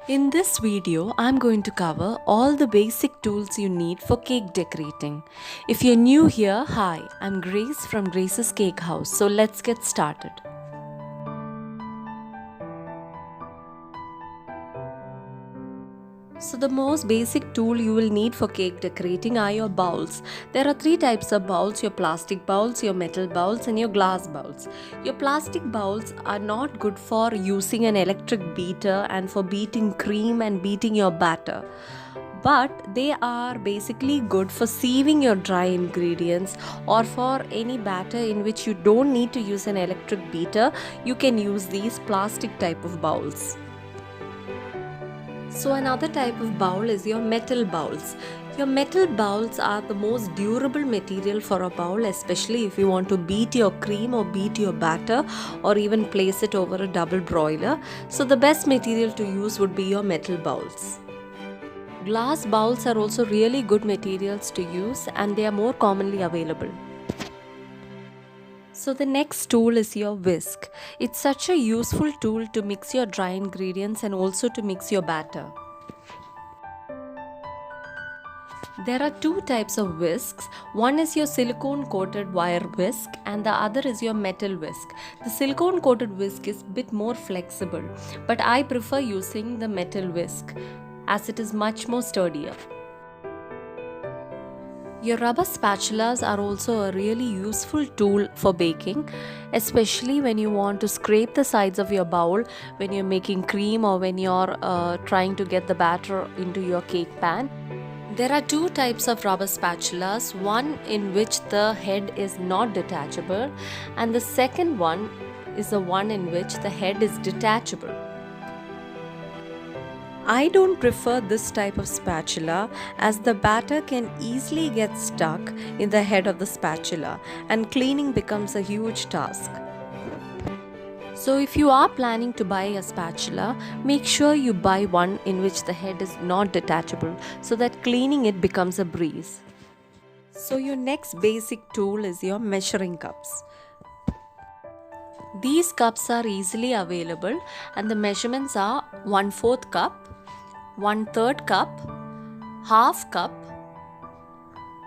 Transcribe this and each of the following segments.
In this video, I'm going to cover all the basic tools you need for cake decorating. If you're new here, hi, I'm Grace from Grace's Cake House. So let's get started. So the most basic tool you will need for cake decorating are your bowls. There are three types of bowls: your plastic bowls, your metal bowls and your glass bowls. Your plastic bowls are not good for using an electric beater and for beating cream and beating your batter. But they are basically good for sieving your dry ingredients or for any batter in which you don't need to use an electric beater. You can use these plastic type of bowls. So another type of bowl is your metal bowls. Your metal bowls are the most durable material for a bowl, especially if you want to beat your cream or beat your batter or even place it over a double broiler. So the best material to use would be your metal bowls. Glass bowls are also really good materials to use and they are more commonly available. So the next tool is your whisk. It's such a useful tool to mix your dry ingredients and also to mix your batter. There are two types of whisks. One is your silicone coated wire whisk and the other is your metal whisk. The silicone coated whisk is a bit more flexible, but I prefer using the metal whisk as it is much more sturdier. Your rubber spatulas are also a really useful tool for baking, especially when you want to scrape the sides of your bowl when you're making cream or when you're trying to get the batter into your cake pan. There are two types of rubber spatulas, one in which the head is not detachable and the second one is the one in which the head is detachable. I don't prefer this type of spatula as the batter can easily get stuck in the head of the spatula and cleaning becomes a huge task. So if you are planning to buy a spatula, make sure you buy one in which the head is not detachable so that cleaning it becomes a breeze. So your next basic tool is your measuring cups. These cups are easily available and the measurements are 1/4 cup, 1/3 cup, half cup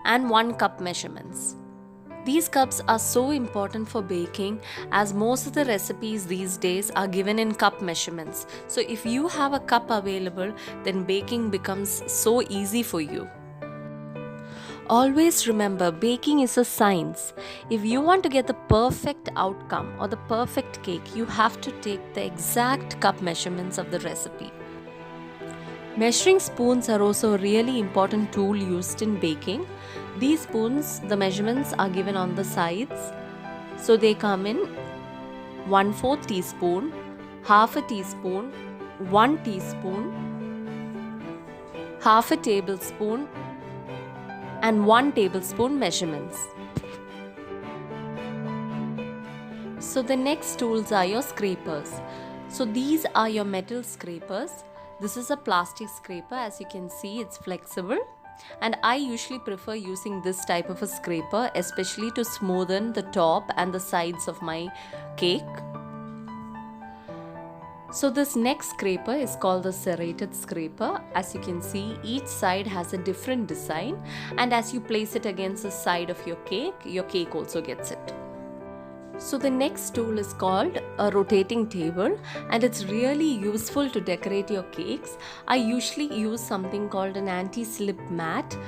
and 1 cup measurements. These cups are so important for baking as most of the recipes these days are given in cup measurements. So if you have a cup available, then baking becomes so easy for you. Always remember, baking is a science. If you want to get the perfect outcome or the perfect cake, you have to take the exact cup measurements of the recipe. Measuring spoons are also a really important tool used in baking. These spoons, the measurements are given on the sides. So they come in 1/4 teaspoon, half a teaspoon, 1 teaspoon, half a tablespoon and 1 tablespoon measurements. So the next tools are your scrapers. So these are your metal scrapers. This is a plastic scraper. As you can see, it's flexible and I usually prefer using this type of a scraper, especially to smoothen the top and the sides of my cake. So this next scraper is called the serrated scraper. As you can see, each side has a different design and as you place it against the side of your cake also gets it. So the next tool is called a rotating table and it's really useful to decorate your cakes. I usually use something called an anti-slip mat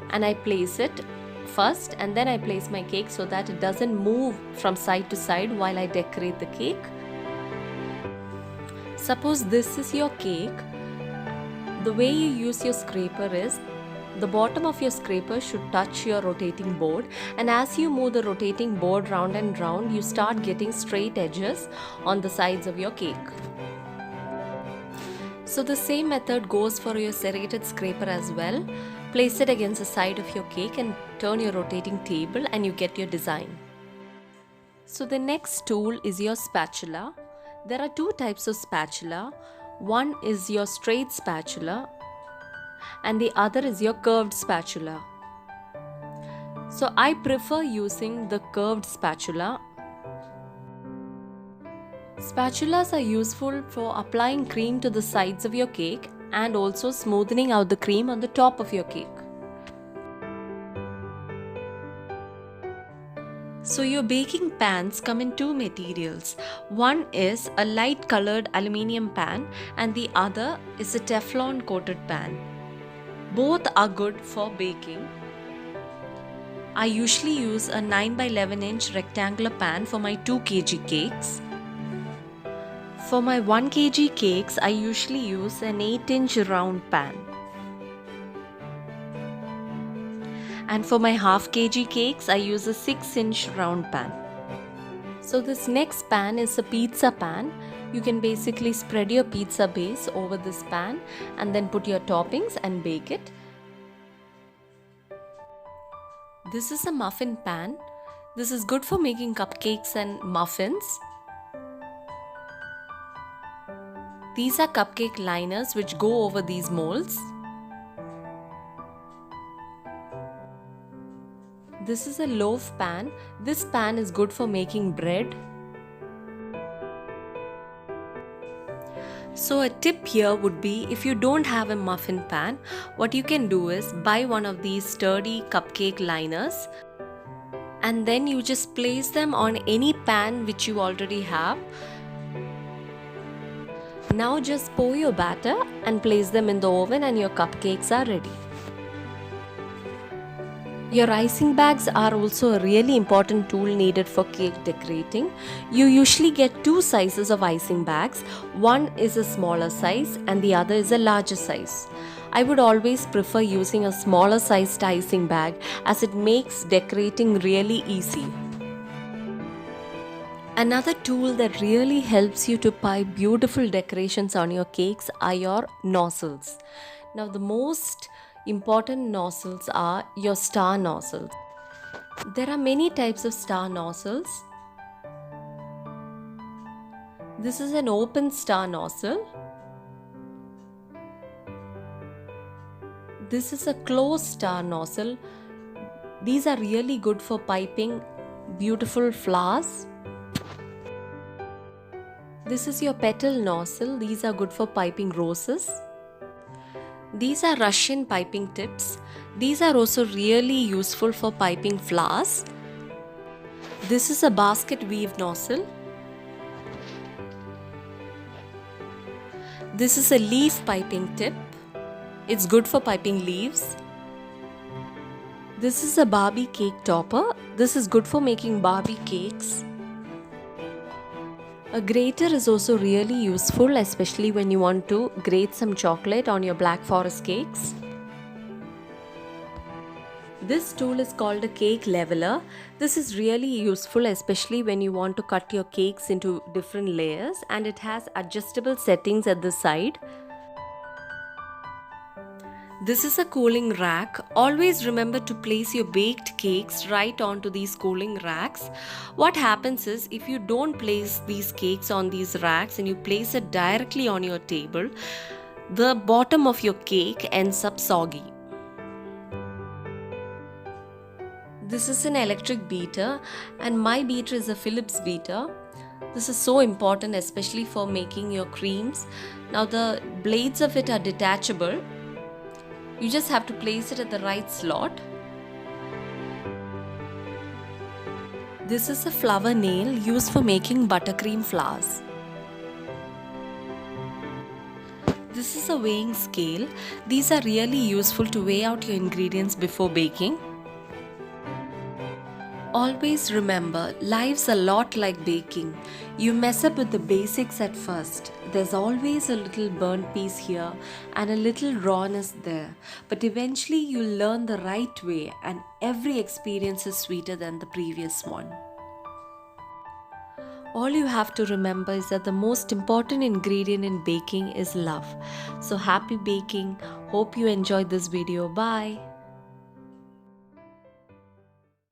and I place it first and then I place my cake so that it doesn't move from side to side while I decorate the cake. Suppose this is your cake. The way you use your scraper is the bottom of your scraper should touch your rotating board and as you move the rotating board round and round, you start getting straight edges on the sides of your cake. So the same method goes for your serrated scraper as well. Place it against the side of your cake and turn your rotating table and you get your design. So the next tool is your spatula. There are two types of spatula. One is your straight spatula and the other is your curved spatula. So I prefer using the curved spatula. Spatulas are useful for applying cream to the sides of your cake and also smoothing out the cream on the top of your cake. So your baking pans come in two materials. One is a light colored aluminium pan and the other is a Teflon coated pan. Both are good for baking. I usually use a 9 by 11 inch rectangular pan for my 2 kg cakes. For my 1 kg cakes, I usually use an 8 inch round pan. And for my half kg cakes, I use a 6 inch round pan. So this next pan is a pizza pan. You can basically spread your pizza base over this pan and then put your toppings and bake it. This is a muffin pan. This is good for making cupcakes and muffins. These are cupcake liners which go over these molds. This is a loaf pan. This pan is good for making bread. So a tip here would be, if you don't have a muffin pan, what you can do is buy one of these sturdy cupcake liners and then you just place them on any pan which you already have. Now just pour your batter and place them in the oven and your cupcakes are ready. Your icing bags are also a really important tool needed for cake decorating. You usually get two sizes of icing bags. One is a smaller size and the other is a larger size. I would always prefer using a smaller sized icing bag as it makes decorating really easy. Another tool that really helps you to pipe beautiful decorations on your cakes are your nozzles. Now the most important nozzles are your star nozzles. There are many types of star nozzles. This is an open star nozzle. This is a closed star nozzle. These are really good for piping beautiful flowers. This is your petal nozzle. These are good for piping roses. These are Russian piping tips. These are also really useful for piping flowers. This is a basket weave nozzle. This is a leaf piping tip. It's good for piping leaves. This is a Barbie cake topper. This is good for making Barbie cakes. A grater is also really useful, especially when you want to grate some chocolate on your Black Forest cakes. This tool is called a cake leveler. This is really useful, especially when you want to cut your cakes into different layers, and it has adjustable settings at the side. This is a cooling rack. Always remember to place your baked cakes right onto these cooling racks. What happens is, if you don't place these cakes on these racks and you place it directly on your table, the bottom of your cake ends up soggy. This is an electric beater, and my beater is a Philips beater. This is so important, especially for making your creams. Now the blades of it are detachable. You just have to place it at the right slot. This is a flower nail used for making buttercream flowers. This is a weighing scale. These are really useful to weigh out your ingredients before baking. Always remember, life's a lot like baking. You mess up with the basics at first. There's always a little burnt piece here and a little rawness there. But eventually you'll learn the right way, and every experience is sweeter than the previous one. All you have to remember is that the most important ingredient in baking is love. So happy baking. Hope you enjoyed this video. Bye.